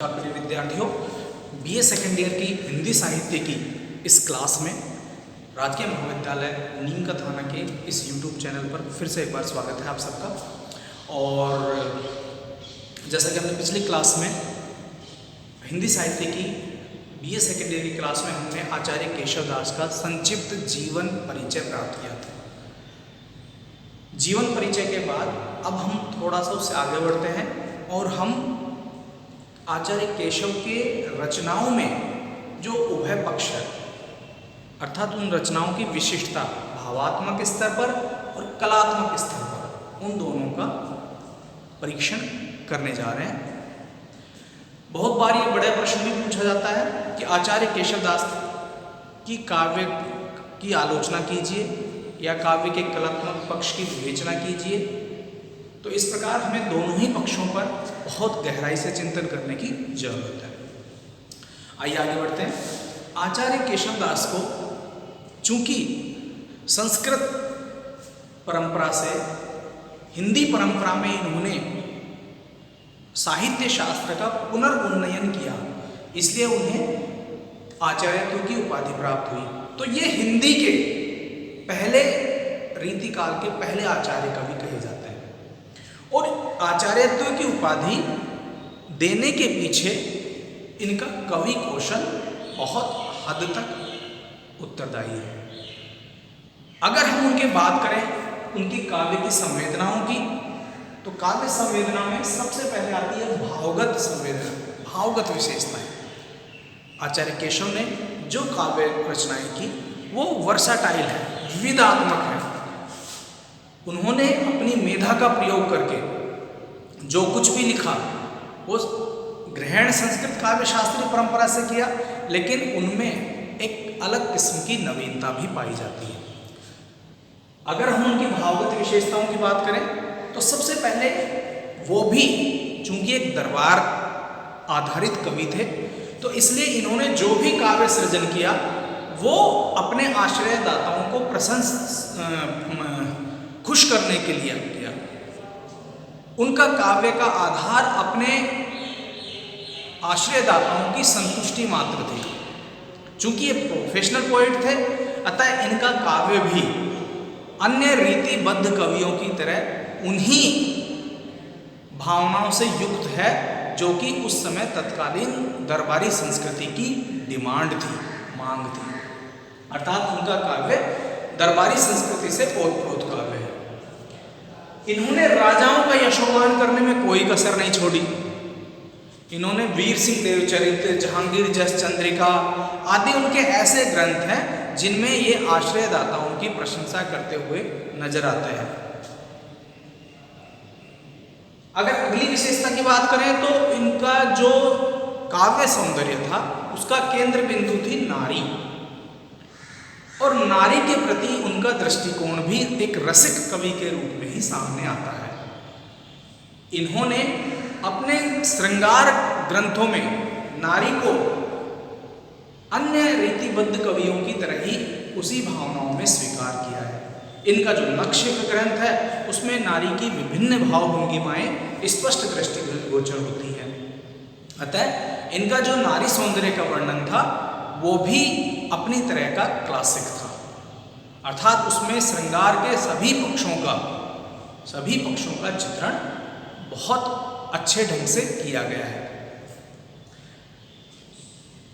प्रिय विद्यार्थियों, BA second year की हिंदी साहित्य की इस क्लास में राजकीय महाविद्यालय नीम का थाना के इस यूट्यूब चैनल पर फिर से एक बार स्वागत है आप सबका। और जैसा कि हमने पिछली क्लास में हिंदी साहित्य की बीए सेकेंड ईयर की क्लास में हमने आचार्य केशव दास का संक्षिप्त जीवन परिचय प्राप्त किया था। जीवन परिचय के बाद अब हम थोड़ा सा उससे आगे बढ़ते हैं और हम आचार्य केशव के रचनाओं में जो उभय पक्ष है, अर्थात उन रचनाओं की विशिष्टता भावात्मक स्तर पर और कलात्मक स्तर पर, उन दोनों का परीक्षण करने जा रहे हैं। बहुत बार ये बड़े प्रश्न भी पूछा जाता है कि आचार्य केशव दास की काव्य की आलोचना कीजिए या काव्य के कलात्मक पक्ष की विवेचना कीजिए। तो इस प्रकार हमें दोनों ही पक्षों पर बहुत गहराई से चिंतन करने की जरूरत है। आइए आगे बढ़ते हैं। आचार्य केशव दास को चूंकि संस्कृत परंपरा से हिंदी परंपरा में इन्होंने साहित्य शास्त्र का पुनर्उन्नयन किया, इसलिए उन्हें आचार्यत्व की उपाधि प्राप्त हुई। तो ये हिंदी के पहले रीतिकाल के पहले आचार्य कवि कहे जाते हैं और आचार्यत्व की उपाधि देने के पीछे इनका कवि कौशल बहुत हद तक उत्तरदायी है। अगर हम उनके बात करें उनकी काव्य की संवेदनाओं की, तो काव्य संवेदना में सबसे पहले आती है भावगत संवेदना, भावगत विशेषताएं। आचार्य केशव ने जो काव्य रचनाएं की वो वर्साटाइल है, विविधात्मक है। उन्होंने अपनी मेधा का प्रयोग करके जो कुछ भी लिखा वो ग्रहण संस्कृत काव्य शास्त्रीय परंपरा से किया, लेकिन उनमें एक अलग किस्म की नवीनता भी पाई जाती है। अगर हम उनकी भावगत विशेषताओं की बात करें तो सबसे पहले वो भी चूंकि एक दरबार आधारित कवि थे, तो इसलिए इन्होंने जो भी काव्य सृजन किया वो अपने आश्रयदाताओं को खुश करने के लिए किया। उनका काव्य का आधार अपने आश्रयदाताओं की संतुष्टि मात्र थी। चूंकि ये प्रोफेशनल पोएट थे, अतः इनका काव्य भी अन्य रीतिबद्ध कवियों की तरह उन्हीं भावनाओं से युक्त है जो कि उस समय तत्कालीन दरबारी संस्कृति की डिमांड थी, मांग थी। अर्थात उनका काव्य दरबारी संस्कृति से ओतप्रोत काव्य है। इन्होंने राजाओं का यशोगान करने में कोई कसर नहीं छोड़ी। इन्होंने वीर सिंह देवचरित, जहांगीर जस चंद्रिका आदि उनके ऐसे ग्रंथ हैं जिनमें ये आश्रयदाताओं की प्रशंसा करते हुए नजर आते हैं। अगर अगली विशेषता की बात करें तो इनका जो काव्य सौंदर्य था उसका केंद्र बिंदु थी नारी, और नारी के प्रति उनका दृष्टिकोण भी एक रसिक कवि के रूप में ही सामने आता है। इन्होंने अपने श्रृंगार ग्रंथों में नारी को अन्य रीतिबद्ध कवियों की तरह ही उसी भावनाओं में स्वीकार किया है। इनका जो नक्शे का ग्रंथ है उसमें नारी की विभिन्न भावभंगिमाएं स्पष्ट दृष्टिगोचर होती हैं। अतः इनका जो नारी सौंदर्य का वर्णन था वो भी अपनी तरह का क्लासिक था, अर्थात उसमें श्रृंगार के सभी पक्षों का चित्रण बहुत अच्छे ढंग से किया गया है।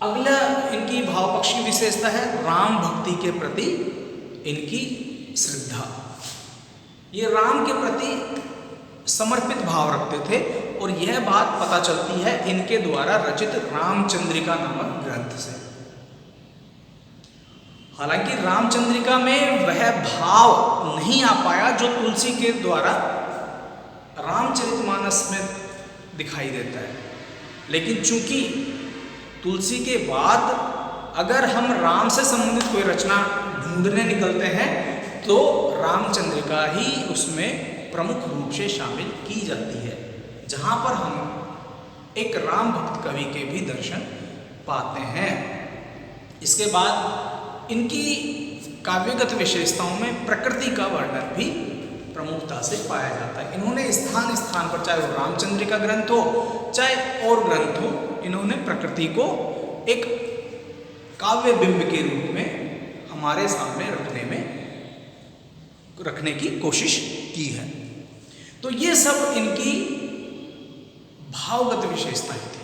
अगला इनकी भाव पक्ष की विशेषता है राम भक्ति के प्रति इनकी श्रद्धा। ये राम के प्रति समर्पित भाव रखते थे और यह बात पता चलती है इनके द्वारा रचित रामचंद्रिका नामक ग्रंथ से। हालांकि रामचंद्रिका में वह भाव नहीं आ पाया जो तुलसी के द्वारा रामचरितमानस में दिखाई देता है, लेकिन चूंकि तुलसी के बाद अगर हम राम से संबंधित कोई रचना ढूंढने निकलते हैं तो रामचंद्रिका ही उसमें प्रमुख रूप से शामिल की जाती है, जहां पर हम एक राम भक्त कवि के भी दर्शन पाते हैं। इसके बाद इनकी काव्यगत विशेषताओं में प्रकृति का वर्णन भी प्रमुखता से पाया जाता है। इन्होंने स्थान स्थान पर, चाहे वो रामचंद्रिका ग्रंथ हो चाहे और ग्रंथ हो, इन्होंने प्रकृति को एक काव्य बिंब के रूप में हमारे सामने रखने की कोशिश की है। तो ये सब इनकी भावगत विशेषताएं थी।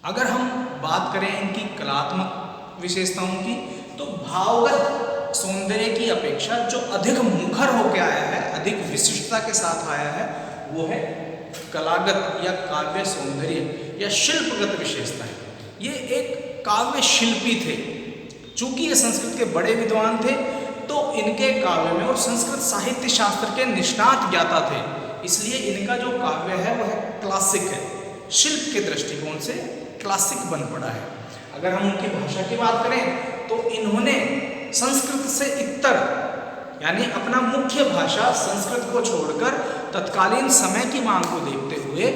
अगर हम बात करें इनकी कलात्मक विशेषताओं की, तो भावगत सौंदर्य की अपेक्षा जो अधिक मुखर होकर आया है, अधिक विशिष्टता के साथ आया है, वो है कलागत या काव्य सौंदर्य या शिल्पगत विशेषताएं। ये एक काव्य शिल्पी थे। चूंकि ये संस्कृत के बड़े विद्वान थे, तो इनके काव्य में, और संस्कृत साहित्य शास्त्र के निष्णात ज्ञाता थे, इसलिए इनका जो काव्य है वह क्लासिक है, शिल्प के दृष्टिकोण से क्लासिक बन पड़ा है। अगर हम उनकी भाषा की बात करें तो इन्होंने संस्कृत से इतर, यानी अपना मुख्य भाषा संस्कृत को छोड़कर तत्कालीन समय की मांग को देखते हुए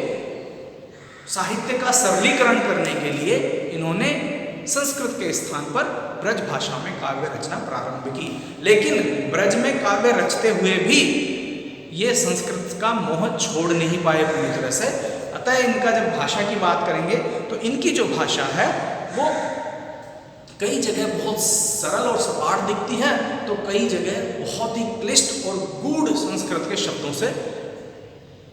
साहित्य का सरलीकरण करने के लिए इन्होंने संस्कृत के स्थान पर ब्रज भाषा में काव्य रचना प्रारंभ की। लेकिन ब्रज में काव्य रचते हुए भी ये संस्कृत का मोह छोड़ नहीं पाए पूरी तरह से। अतः इनका जब भाषा की बात करेंगे तो इनकी जो भाषा है वो कई जगह बहुत सरल और सपाट दिखती है, तो कई जगह बहुत ही क्लिष्ट और गूढ़ संस्कृत के शब्दों से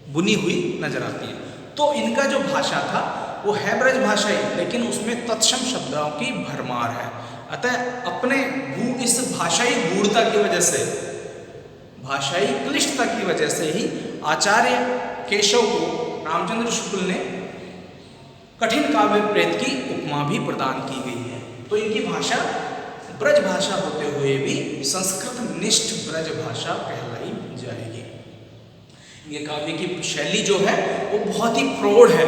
बुनी हुई नजर आती है। तो इनका जो भाषा था वो है ब्रज भाषा ही, लेकिन उसमें तत्सम शब्दों की भरमार है। अतः अपने इस भाषाई गूढ़ता की वजह से, भाषाई क्लिष्टता की वजह से ही आचार्य केशव को रामचंद्र शुक्ल ने कठिन काव्य प्रेत की उपमा भी प्रदान की गई है। तो इनकी भाषा ब्रज भाषा होते हुए भी संस्कृत निष्ठ ब्रज भाषा कहलाई जाएगी। ये काव्य की शैली जो है वो बहुत ही प्रौढ़ है।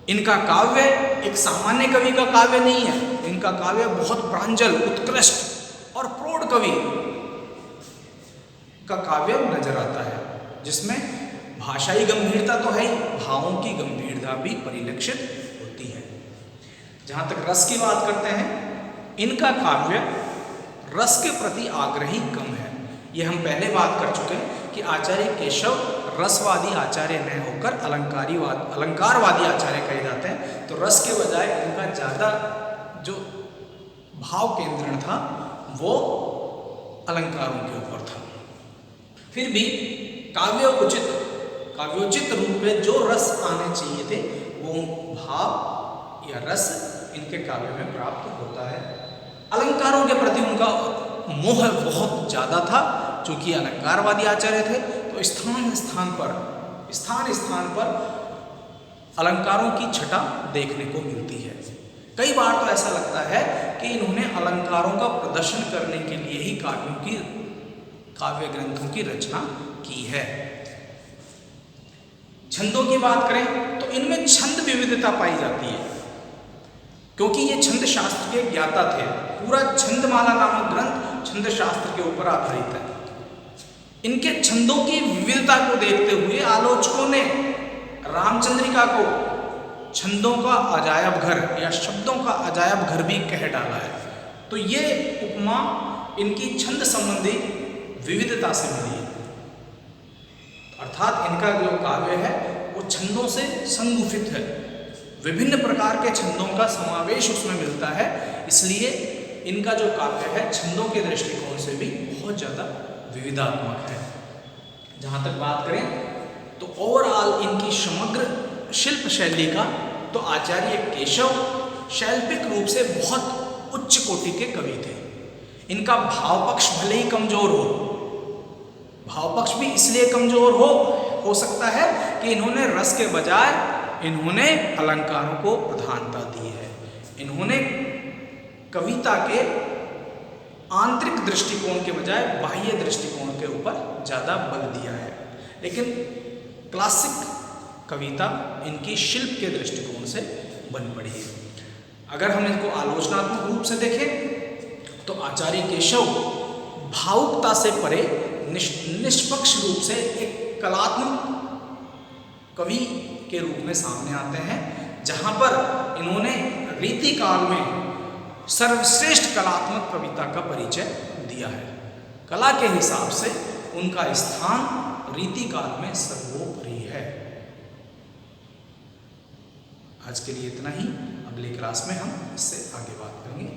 इनका काव्य एक सामान्य कवि का काव्य नहीं है, इनका काव्य बहुत प्रांजल, उत्कृष्ट और प्रौढ़ कवि का काव्य नजर आता है, जिसमें भाषाई गंभीरता तो है ही, भावों की गंभीरता भी परिलक्षित होती है। जहाँ तक रस की बात करते हैं, इनका काव्य रस के प्रति आग्रही कम है। ये हम पहले बात कर चुके हैं कि आचार्य केशव रसवादी आचार्य न होकर अलंकारवादी आचार्य कहे जाते हैं। तो रस के बजाय इनका ज़्यादा जो भाव केंद्रण था वो अलंकारों के ऊपर था। फिर भी काव्योचित रूप में जो रस आने चाहिए थे वो भाव या रस इनके काव्य में प्राप्त होता है। अलंकारों के प्रति उनका मोह बहुत ज़्यादा था। चूंकि अलंकारवादी आचार्य थे तो स्थान स्थान पर अलंकारों की छटा देखने को मिलती है। कई बार तो ऐसा लगता है कि इन्होंने अलंकारों का प्रदर्शन करने के लिए ही काव्य ग्रंथों की रचना की है। छंदों की बात करें तो इनमें छंद विविधता पाई जाती है, क्योंकि ये छंद शास्त्र के ज्ञाता थे। पूरा छंदमाला नामक ग्रंथ छंद शास्त्र के ऊपर आधारित है। इनके छंदों की विविधता को देखते हुए आलोचकों ने रामचंद्रिका को छंदों का अजायब घर या शब्दों का अजायब घर भी कह डाला है। तो ये उपमा इनकी छंद संबंधी विविधता से मिली है, अर्थात इनका जो काव्य है वो छंदों से संगुफित है। विभिन्न प्रकार के छंदों का समावेश उसमें मिलता है, इसलिए इनका जो काव्य है छंदों के दृष्टिकोण से भी बहुत ज़्यादा विविधात्मक है। जहाँ तक बात करें तो ओवरऑल इनकी समग्र शिल्प शैली का, तो आचार्य केशव शैल्पिक रूप से बहुत उच्च कोटि के कवि थे। इनका भाव पक्ष भले ही कमजोर हो, भाव पक्ष भी इसलिए कमजोर हो सकता है कि इन्होंने रस के बजाय इन्होंने अलंकारों को प्रधानता दी है। इन्होंने कविता के आंतरिक दृष्टिकोण के बजाय बाह्य दृष्टिकोण के ऊपर ज़्यादा बल दिया है। लेकिन क्लासिक कविता इनकी शिल्प के दृष्टिकोण से बन पड़ी है। अगर हम इनको आलोचनात्मक रूप से देखें तो आचार्य केशव भावुकता से परे निष्पक्ष रूप से एक कलात्मक कवि के रूप में सामने आते हैं, जहाँ पर इन्होंने रीतिकाल में सर्वश्रेष्ठ कलात्मक कविता का परिचय दिया है। कला के हिसाब से उनका स्थान रीतिकाल में सर्वोपरि है। आज के लिए इतना ही। अगली क्लास में हम इससे आगे बात करेंगे।